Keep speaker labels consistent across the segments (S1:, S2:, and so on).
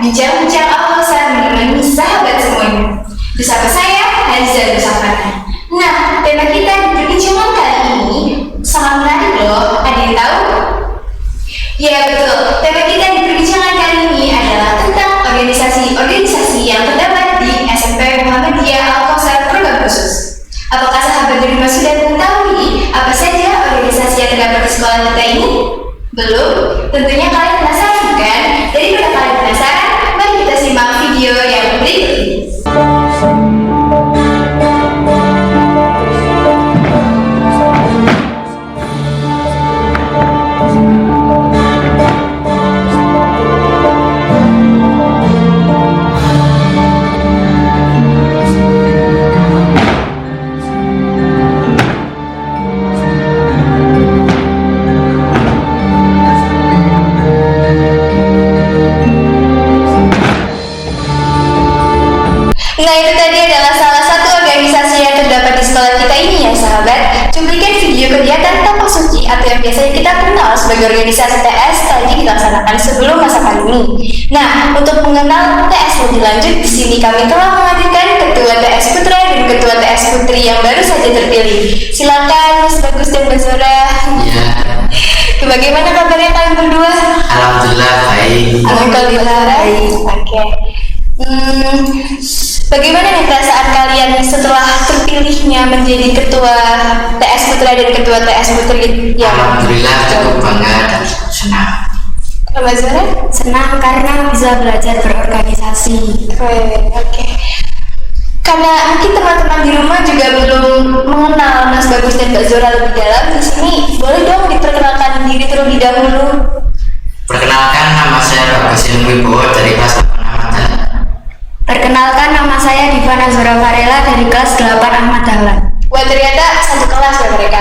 S1: bincang-bincang Al-Kausar menemani sahabat semuanya. Bersama saya, Hazza Nusafana. Nah, tema kita di perbincangan kali ini sangat menarik loh. Ada yang tahu? Ya betul, tema kita di perbincangan kali ini adalah tentang organisasi-organisasi yang terdapat di SMP Muhammadiyah Al-Kausar Program Khusus. Apakah sahabat di rumah sudah mengetahui apa saja organisasi yang terdapat di sekolah kita ini? Belum? Tentunya kalian penasaran bukan? Daripada kalian penasaran, mari kita simak video yang berikut ini. Nah, itu tadi adalah salah satu organisasi yang terdapat di sekolah kita ini ya sahabat. Cuplikan video kegiatan Tapak Suci atau yang biasanya kita kenal sebagai organisasi TS tadi kita laksanakan sebelum masa pandemi. Nah, untuk mengenal TS lebih lanjut, di sini kami telah menghadirkan Ketua TS Putra dan Ketua TS Putri yang baru saja terpilih. Silakan Mas Bagus dan Mbak Zora.
S2: Ya.
S1: Bagaimana kabarnya kalian berdua?
S2: Alhamdulillah baik.
S1: Alhamdulillah baik. Oke. Bagaimana nih perasaan kalian setelah terpilihnya menjadi ketua TS Putra dan ketua TS Putri? Ya.
S2: Alhamdulillah cukup bangga dan senang.
S1: Mbak Zara?
S3: Senang karena bisa belajar berorganisasi.
S1: Oke. Karena mungkin teman-teman di rumah juga belum mengenal Mas Bagus dan Mbak Zora lebih dalam, di sini boleh dong diperkenalkan diri terlebih dahulu.
S2: Perkenalkan, nama saya Bagus Wibowo dari kelas 8 Ahmad Dahlan.
S3: Perkenalkan, nama saya Divana Zora Varela dari kelas 8 Ahmad Dahlan.
S1: Wah, ternyata satu kelas ya mereka.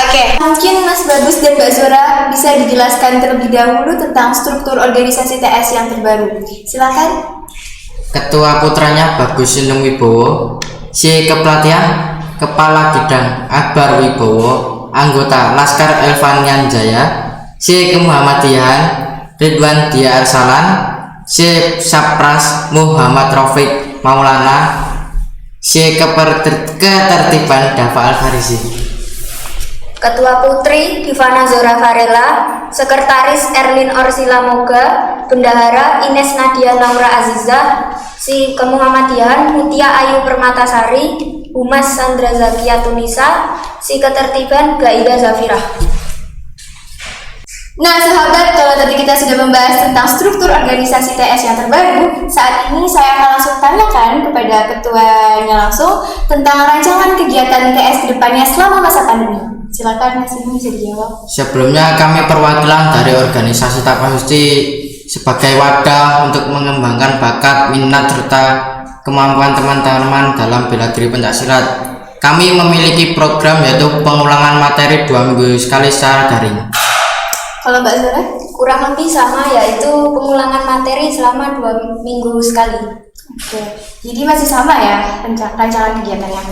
S1: Oke, mungkin Mas Bagus dan Mbak Zora bisa dijelaskan terlebih dahulu tentang struktur organisasi TS yang terbaru. Silakan.
S2: Ketua putranya Bagus Wibowo, si Kepelatihan Kepala Bidang Akbar Wibowo, anggota Laskar Elvanian Jaya, si Kemuhammadiyahan Ridwan Dia Arsalan, si Sapras Muhammad Rafiq Maulana, si Ketertiban Dafa Al-Farisi.
S3: Ketua Putri Divana Zora Varela, Sekretaris Erlin Orsila Moga, Bendahara Ines Nadia Laura Aziza, si Kemuhammadiyahan Mutia Ayu Permatasari, Humas Sandra Zakia Tunisa, si Ketertiban Gaida Zafirah.
S1: Nah sahabat, kalau tadi kita sudah membahas tentang struktur organisasi TS yang terbaru, saat ini saya akan langsung tanyakan kepada ketuanya langsung tentang rancangan kegiatan TS ke depannya selama masa pandemi. Silakan Mas, ini bisa dijawab.
S2: Sebelumnya kami perwakilan dari organisasi Tapak Suci sebagai wadah untuk mengembangkan bakat, minat, serta kemampuan teman-teman dalam bela diri pencaksilat. Kami memiliki program yaitu pengulangan materi 2 minggu sekali secara daring.
S1: Kalau Mbak Zara?
S3: Kurang lebih sama, yaitu pengulangan materi selama 2 minggu sekali.
S1: Oke, jadi masih sama ya rancangan kegiatannya.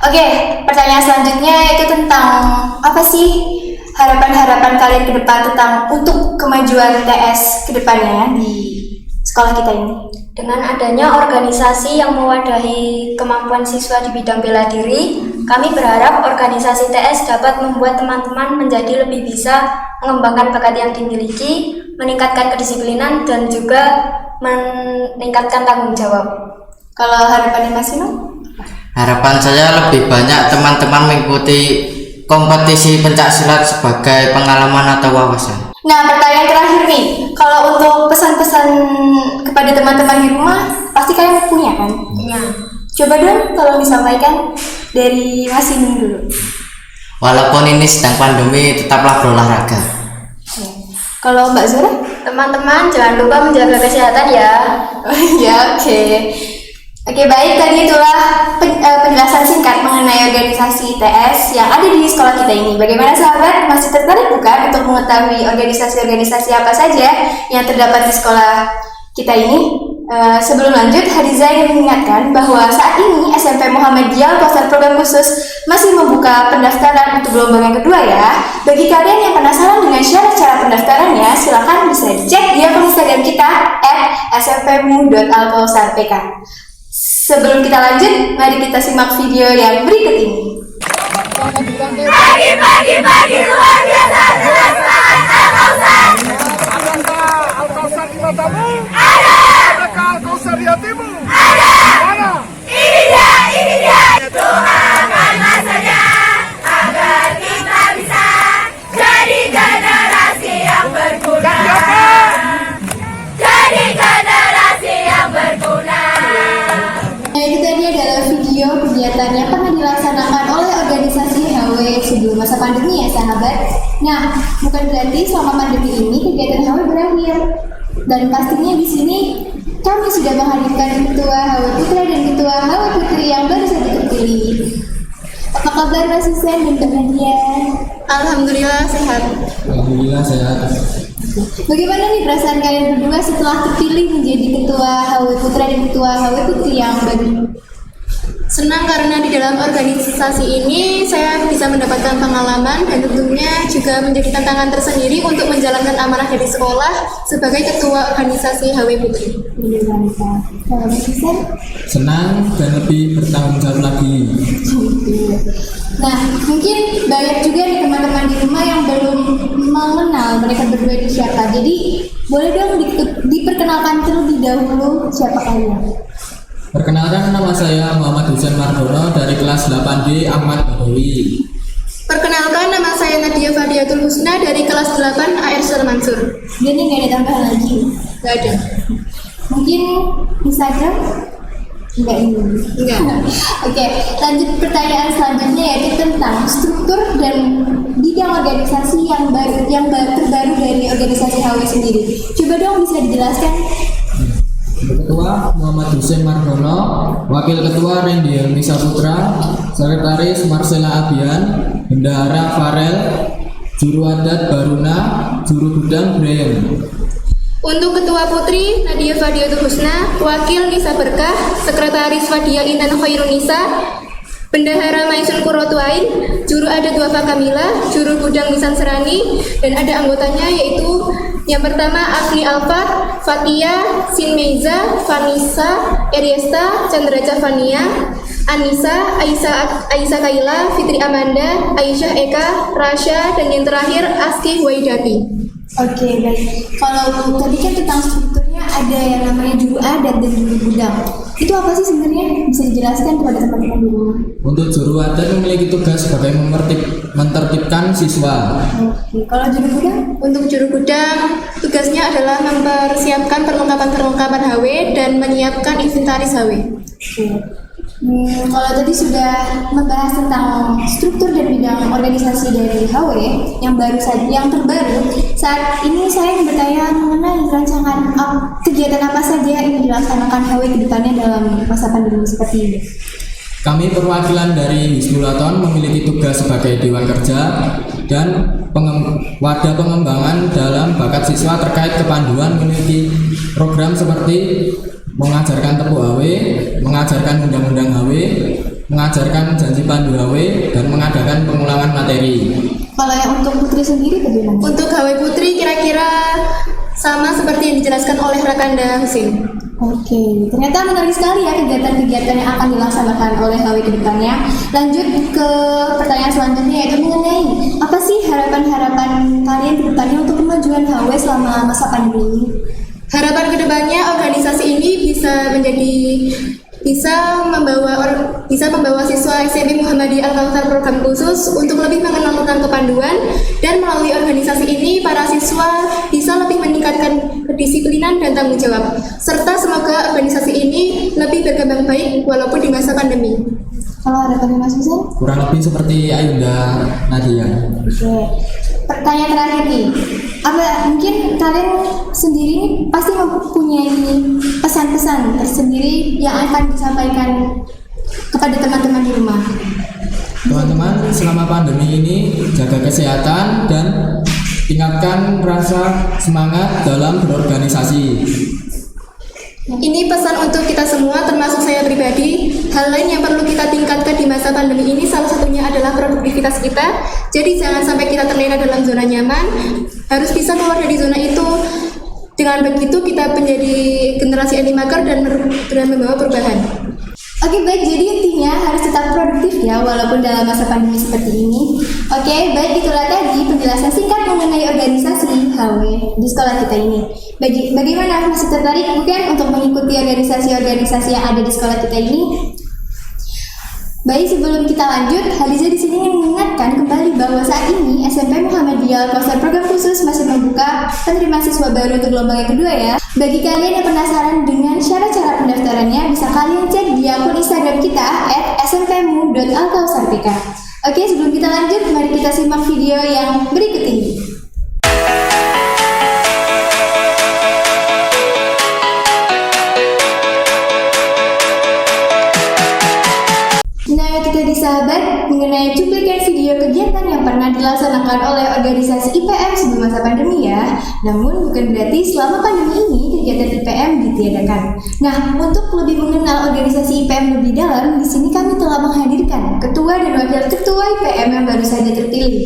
S1: Oke, pertanyaan selanjutnya yaitu tentang apa sih harapan-harapan kalian ke depan tentang untuk kemajuan TS ke depannya di sekolah kita ini?
S3: Dengan adanya organisasi yang mewadahi kemampuan siswa di bidang bela diri, kami berharap organisasi TS dapat membuat teman-teman menjadi lebih bisa mengembangkan bakat yang dimiliki, meningkatkan kedisiplinan, dan juga meningkatkan tanggung jawab.
S1: Kalau harapannya Mas Ino?
S2: Harapan saya lebih banyak teman-teman mengikuti kompetisi pencaksilat sebagai pengalaman atau wawasan.
S1: Nah, pertanyaan terakhir nih, kalau untuk pesan-pesan kepada teman-teman di rumah, pasti kalian punya kan?
S3: Punya.
S1: Coba dong tolong disampaikan dari Mas Ino dulu.
S2: Walaupun ini sedang pandemi, tetaplah berolahraga.
S1: Ya. Kalau Mbak Zura?
S3: Teman-teman jangan lupa menjaga kesehatan ya.
S1: Ya, oke. Oke, baik, tadi itulah penjelasan singkat mengenai organisasi TS yang ada di sekolah kita ini. Bagaimana sahabat, masih tertarik bukan untuk mengetahui organisasi-organisasi apa saja yang terdapat di sekolah kita ini. Sebelum lanjut, Hadiza ingin mengingatkan bahwa saat ini SMP Muhammadiyah Al-Kausar Program Khusus masih membuka pendaftaran untuk gelombang yang kedua ya. Bagi kalian yang penasaran dengan syarat-syarat pendaftarannya, silakan bisa dicek di akun Instagram kita @smpmu.alkausarpk. Sebelum kita lanjut, mari kita simak video yang berikut ini.
S4: Pagi luar biasa adalah semangat Al-Kausar.
S5: Al-Kausar di matamu?
S4: Ada.
S5: Adakah Al-Kausar di hatimu?
S4: Ada.
S5: Mana?
S4: Ini dia. Doakan saja agar kita bisa jadi generasi yang berguna. Jadi generasi yang berguna.
S1: Itu tadi adalah video kegiatan yang pernah dilaksanakan oleh organisasi HW sebelum masa pandemi ya sahabat. Nah, bukan berarti selama pandemi ini kegiatan HW berakhir. Dan pastinya di sini kami sudah menghadirkan Ketua HW Putra dan Ketua HW Putri yang baru saja terpilih. Apa kabar Mas Husen dan Kak Nadia? Alhamdulillah sehat.
S2: Alhamdulillah sehat.
S1: Bagaimana nih perasaan kalian berdua setelah terpilih menjadi Ketua HW Putra dan Ketua HW Putri yang baru?
S6: Senang karena di dalam organisasi ini saya bisa mendapatkan pengalaman dan tentunya juga menjadi tantangan tersendiri untuk menjalankan amanah dari sekolah sebagai ketua organisasi HW Putri.
S1: Kalau Mas Husen?
S2: Senang dan lebih bertanggung jawab lagi.
S1: Nah, mungkin banyak juga nih teman-teman di rumah yang belum mengenal mereka berdua ini siapa. Jadi, boleh dong diperkenalkan terlebih dahulu siapa kalian?
S2: Perkenalkan, nama saya Muhammad Husen Mardono dari kelas 8D Ahmad Badawi.
S6: Perkenalkan, nama saya Nadia Fadiatul Husna dari kelas 8 AR Sulaiman Mansur.
S1: Jadi nggak ada tambahan lagi?
S6: Gak ada.
S1: Mungkin Instagram? Enggak ini.
S6: Enggak.
S1: Oke, lanjut pertanyaan selanjutnya yaitu tentang struktur dan bidang organisasi yang terbaru dari organisasi HW sendiri. Coba dong bisa dijelaskan.
S2: Ketua Muhammad Husen Mardono, Wakil Ketua Randy Helmi Saputra, Sekretaris Marcella Abian, Bendahara Farel, Juru Adat Baruna, Juru Gudang Brian.
S6: Untuk Ketua Putri, Nadia Fadiatul Husna, Wakil Nisa Berkah, Sekretaris Fadia Intan Khairun Nisa, Bendahara Maisun Kurotuain, Juru Adat Wafa Kamila, Juru Gudang Nisan Serani, dan ada anggotanya yaitu yang pertama Afni Alfat, Fatia, Sinmeiza, Vanessa, Eriesta, Chandraja Fania, Anissa, Aisyah Kaila, Fitri Amanda, Aisyah Eka, Rasya, dan yang terakhir Aski Waidati.
S1: Oke, baik. Kalau tadi kan tentang strukturnya ada yang namanya juru adat dan juru gudang. Itu apa sih sebenarnya? Bisa dijelaskan kepada teman-teman di rumah?
S2: Untuk juru adat memiliki tugas sebagai menertibkan siswa.
S1: Oke, kalau juru gudang?
S6: Untuk juru gudang, tugasnya adalah mempersiapkan perlengkapan-perlengkapan HW dan menyiapkan inventaris HW.
S1: Oke. Kalau tadi sudah membahas tentang struktur dan bidang organisasi dari HW yang terbaru, saat ini saya ingin bertanya mengenai rancangan kegiatan apa saja yang dilaksanakan HW ke depannya dalam masa pandemi seperti ini.
S2: Kami perwakilan dari Hizbulaton memiliki tugas sebagai Dewan Kerja dan wadah pengembangan dalam bakat siswa terkait kepanduan memiliki program seperti mengajarkan tepu HW, mengajarkan undang-undang HW, mengajarkan janji pandu HW, dan mengadakan pengulangan materi.
S1: Kalau yang untuk Putri sendiri bagaimana?
S6: Untuk HW Putri kira-kira sama seperti yang dijelaskan oleh Rakanda Husin.
S1: Oke, ternyata menarik sekali ya kegiatan-kegiatan yang akan dilaksanakan oleh HW ke depannya. Lanjut ke pertanyaan selanjutnya yaitu mengenai apa sih harapan-harapan kalian ke depannya untuk kemajuan HW selama masa pandemi ini?
S6: Harapan kedepannya organisasi ini bisa membawa siswa SMP Muhammadiyah Al-Kausar Program Khusus untuk lebih mengenal tentang kepanduan, dan melalui organisasi ini para siswa bisa lebih meningkatkan kedisiplinan dan tanggung jawab, serta semoga organisasi ini lebih berkembang baik walaupun di masa pandemi.
S1: Kalau harapannya Mas Husen?
S2: Kurang lebih seperti Ayunda Nadia.
S1: Oke. Pertanyaan terakhir nih, mungkin kalian sendiri ini pasti mempunyai pesan-pesan tersendiri yang akan disampaikan kepada teman-teman di rumah.
S2: Teman-teman, selama pandemi ini jaga kesehatan dan tingkatkan rasa semangat dalam berorganisasi.
S6: Ini pesan untuk kita semua, termasuk saya pribadi. Hal lain yang perlu kita tingkatkan di masa pandemi ini salah satunya adalah produktivitas kita. Jadi jangan sampai kita terlena dalam zona nyaman, harus bisa keluar dari zona itu. Dengan begitu kita menjadi generasi anti mager dan membawa perubahan.
S7: Oke, baik, jadi intinya harus tetap produktif ya, walaupun dalam masa pandemi seperti ini. Oke, baik, itulah tadi penjelasan singkat mengenai organisasi HW di sekolah kita ini. Bagaimana, masih tertarik bukan untuk mengikuti organisasi-organisasi yang ada di sekolah kita ini? Baik, sebelum kita lanjut, Haliza di sini ingin mengingatkan kembali bahwa saat ini SMP Muhammadiyah Al-Kausar program khusus masih membuka penerima siswa baru untuk gelombang yang kedua ya. Bagi kalian yang penasaran dengan cara-cara pendaftarannya, bisa kalian cek di akun Instagram kita @smpmu.alkausarpk. Oke, sebelum kita lanjut, mari kita simak video yang berikut ini. Nah, kita di sahabat mengenai cuplikan video kegiatan yang pernah dilaksanakan oleh organisasi IPM sebelum masa pandemi ya. Namun bukan berarti selama pandemi ini kegiatan IPM ditiadakan. Nah, untuk lebih mengenal organisasi IPM lebih dalam, di sini kami telah menghadirkan ketua dan wakil ketua IPM yang baru saja terpilih.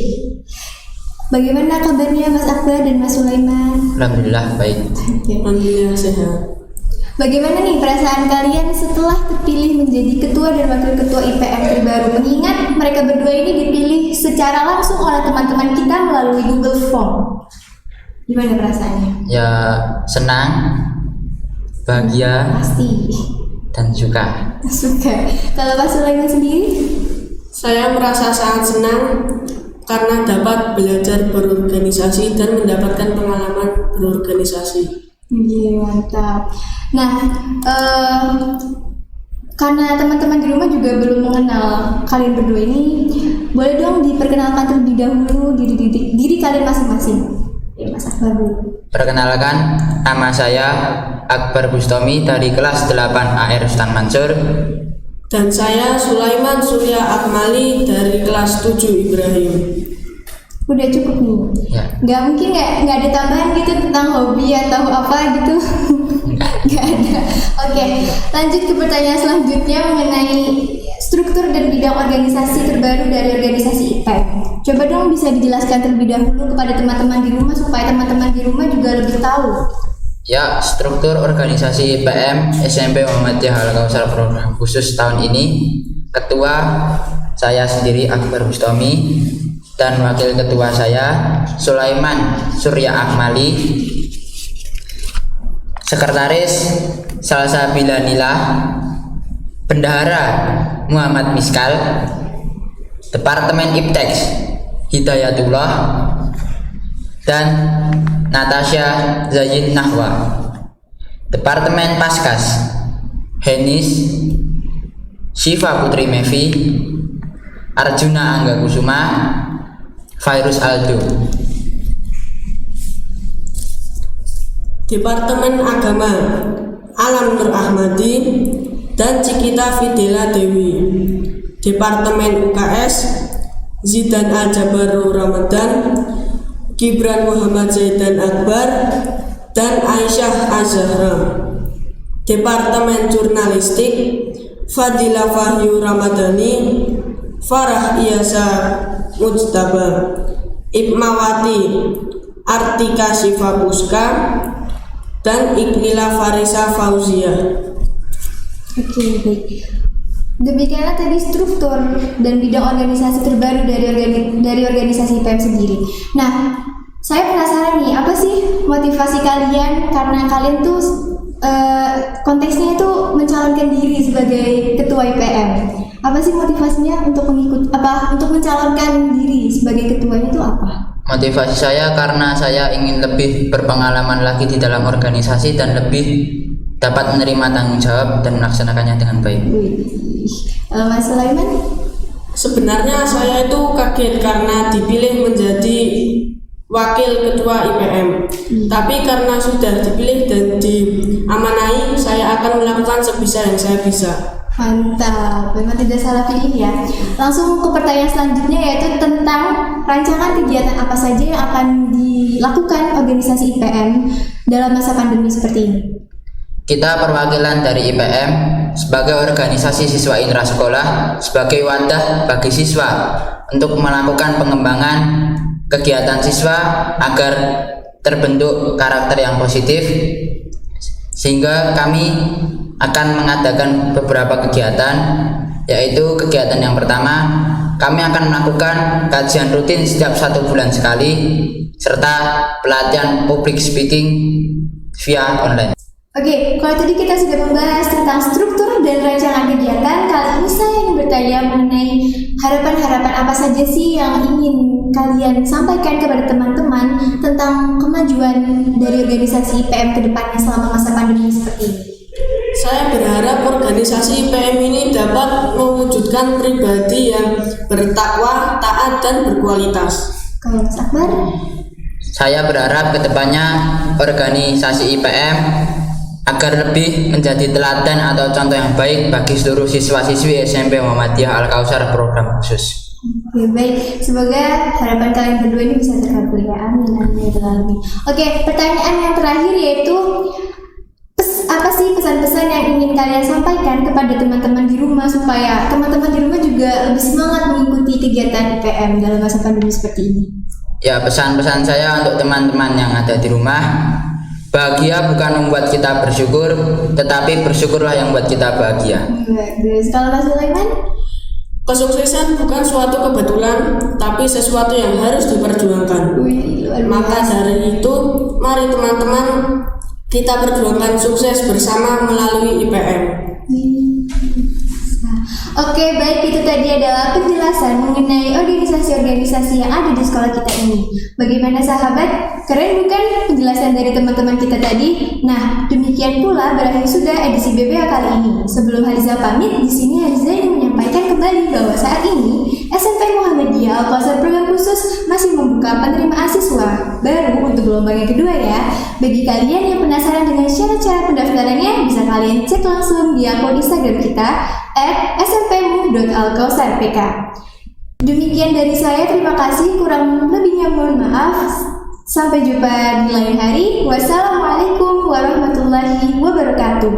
S7: Bagaimana kabarnya Mas Akbar dan Mas Sulaiman?
S2: Alhamdulillah baik.
S8: Alhamdulillah sehat.
S7: Bagaimana nih perasaan kalian setelah terpilih menjadi ketua dan wakil ketua IPM terbaru? Mengingat mereka berdua ini dipilih secara langsung oleh teman-teman kita melalui Google Form. Gimana perasaannya?
S2: Ya senang, bahagia,
S7: Pasti
S2: dan suka.
S7: suka. Kalau Mas Sulaiman sendiri?
S8: Saya merasa sangat senang karena dapat belajar berorganisasi dan mendapatkan pengalaman berorganisasi.
S7: Iya, mantap. Nah, karena teman-teman di rumah juga belum mengenal kalian berdua ini, boleh dong diperkenalkan terlebih dahulu diri kalian masing-masing. Ya, Mas Akbar dulu.
S2: Perkenalkan, nama saya Akbar Bustami dari kelas 8 AR Ustaz Mansur.
S8: Dan saya Sulaiman Surya Akmali dari kelas 7 Ibrahim.
S7: Udah cukup nih.
S2: Ya.
S7: Nggak mungkin nggak ada tambahan gitu tentang hobi atau apa gitu. Nggak ada. Oke, lanjut ke pertanyaan selanjutnya mengenai struktur dan bidang organisasi terbaru dari organisasi IPM. Coba dong bisa dijelaskan terlebih dahulu kepada teman-teman di rumah supaya teman-teman di rumah juga lebih tahu.
S2: Ya, struktur organisasi IPM SMP Muhammadiyah Al-Kausar program khusus tahun ini. Ketua saya sendiri Akbar Bustami dan wakil ketua saya Sulaiman Surya Akmali. Sekretaris Salsabila Nila, Bendahara Muhammad Miskal, Departemen Iptek Hidayatullah, dan Natasha Zayin Nahwa. Departemen Paskas Henis Syifa Putri Mevi, Arjuna Angga Kusuma, Virus Aldo.
S8: Departemen Agama Alam Nur Ahmadi dan Cikita Fidela Dewi. Departemen UKS Zidan Al-Jabaru Ramadan, Gibran Muhammad Zaidan Akbar, dan Aisyah Azhara. Departemen Jurnalistik Fadila Fahyu Ramadhani, Farah Iyasa Mujtaba, Ibmawati Artika Syifa Puska, dan Iqlila Farisa Fauzia.
S7: Oke, baik. Demikianlah tadi struktur dan bidang organisasi terbaru dari organisasi IPM sendiri. Nah, saya penasaran nih, apa sih motivasi kalian karena kalian tuh konteksnya itu mencalonkan diri sebagai ketua IPM. Apa sih motivasinya untuk untuk mencalonkan diri sebagai ketuanya itu apa?
S2: Motivasi saya karena saya ingin lebih berpengalaman lagi di dalam organisasi dan lebih dapat menerima tanggung jawab dan melaksanakannya dengan baik.
S7: Mas Sulaiman?
S8: Sebenarnya saya itu kaget karena dipilih menjadi wakil ketua IPM. Tapi karena sudah dipilih dan diamanai, saya akan melakukan sebisa yang saya bisa.
S7: Mantap, memang tidak salah pilih ya. Langsung ke pertanyaan selanjutnya, yaitu tentang rancangan kegiatan apa saja yang akan dilakukan organisasi IPM dalam masa pandemi seperti ini.
S9: Kita perwakilan dari IPM sebagai organisasi siswa intrasekolah sebagai wadah bagi siswa untuk melakukan pengembangan kegiatan siswa agar terbentuk karakter yang positif, sehingga kami akan mengadakan beberapa kegiatan, yaitu kegiatan yang pertama, kami akan melakukan kajian rutin setiap 1 bulan sekali serta pelatihan public speaking via online.
S7: Oke, kalau tadi kita sudah membahas tentang struktur dan rancangan kegiatan, kali ini saya ingin bertanya mengenai harapan-harapan apa saja sih yang ingin kalian sampaikan kepada teman-teman tentang kemajuan dari organisasi IPM ke depannya selama masa pandemi seperti ini.
S8: Saya berharap organisasi IPM ini dapat mewujudkan pribadi yang bertakwa, taat, dan berkualitas.
S7: Kalau Mas Akbar?
S9: Saya berharap kedepannya organisasi IPM agar lebih menjadi teladan atau contoh yang baik bagi seluruh siswa-siswi SMP Muhammadiyah Al-Kausar program khusus.
S7: Oke, baik. Semoga harapan kalian berdua ini bisa terkabul ya. Amin, amin, amin. Oke, pertanyaan yang terakhir yaitu apa sih pesan-pesan yang ingin kalian sampaikan kepada teman-teman di rumah supaya teman-teman di rumah juga lebih semangat mengikuti kegiatan IPM dalam masa pandemi seperti ini?
S9: Ya, pesan-pesan saya untuk teman-teman yang ada di rumah, bahagia bukan membuat kita bersyukur, tetapi bersyukurlah yang membuat kita bahagia.
S7: Bagus. Kalau Mas Sulaiman?
S8: Kesuksesan bukan suatu kebetulan, tapi sesuatu yang harus diperjuangkan. Maka dari itu, mari teman-teman kita perjuangkan sukses bersama melalui IPM.
S7: Oke, baik, itu tadi adalah penjelasan mengenai organisasi-organisasi yang ada di sekolah kita ini. Bagaimana sahabat? Keren bukan penjelasan dari teman-teman kita tadi? Nah, demikian pula berakhir sudah edisi BBA kali ini. Sebelum Hariza pamit, di sini Hariza ingin menyampaikan kembali bahwa saat ini SMP Muhammadiyah Al-Kausar program khusus masih membuka penerimaan siswa baru untuk gelombang yang kedua ya. Bagi kalian yang penasaran dengan syarat-syarat pendaftarannya, bisa kalian cek langsung di akun Instagram kita @smpmu.alkausarpk. Demikian dari saya, terima kasih, kurang lebihnya mohon maaf. Sampai jumpa di lain hari. Wassalamualaikum warahmatullahi wabarakatuh.